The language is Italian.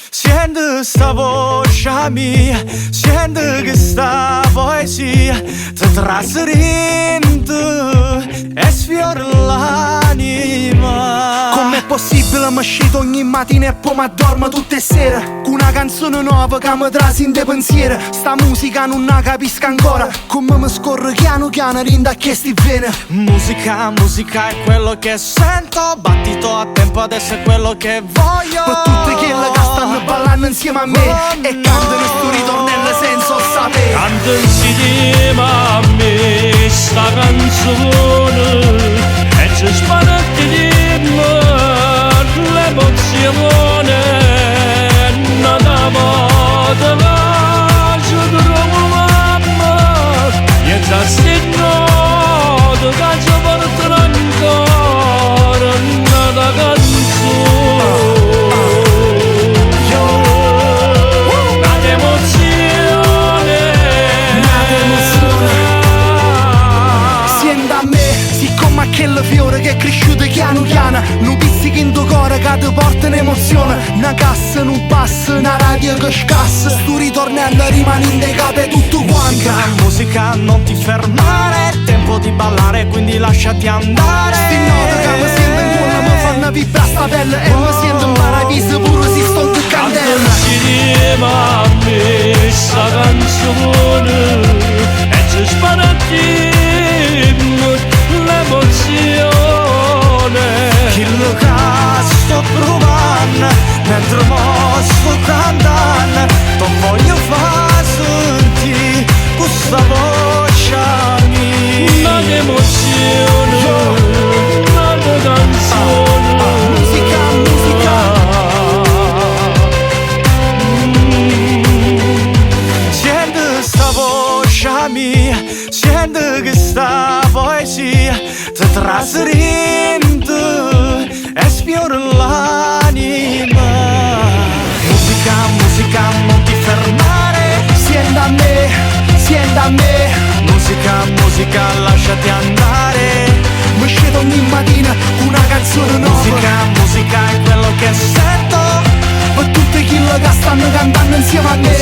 Senti sta voce mia, senti questa poesia, ti trasferisce e sfiora l'anima. Com'è possibile mi scito ogni mattina e poi mi addormo tutte le sere con una canzone nuova che mi trascende pensiero. Sta musica non la capisco ancora, come mi scorre piano piano rinda che sti vene. Musica, musica è quello che sento, battito a tempo adesso è quello che voglio. Per tutte quelle che stanno ballando insieme a me e cantano sto ritornello senza sapere. Canta insieme a me sta canzone e ci sparatiamo l'emozione. Nada volta che ci troviamo e già si nota che ci portano ancora una canzone. Quella fiore che è cresciuta piano piano, non pizzica in tuo cuore che ti porta un'emozione. Una cassa non passa, una radio che scassa, sto ritornello rimane in dei capi tutto quanto. Musica, musica, non ti fermare, è tempo di ballare, quindi lasciati andare. Sti note che mi sento in cuore mi fanno vibrare sta pelle e mi sento in paradiso pure se sto in candela. Insieme a me sta canzone e ci sparatiamo l'emozione. Quello che sto provando mentre mo sto cantando, ti voglio far sentire questa voce mia. Un'emozione, una canzone. Musica, musica. Senti sta voce mia, senti questa poesia, ti trasferisce e sfiora l'anima. Musica, musica, non ti fermare, Sienta a me, musica, musica, lasciati andare. mi scedo ogni mattina con una canzone nuova. Musica, musica è quello che sento, Per tutte quelle che stanno cantando insieme a me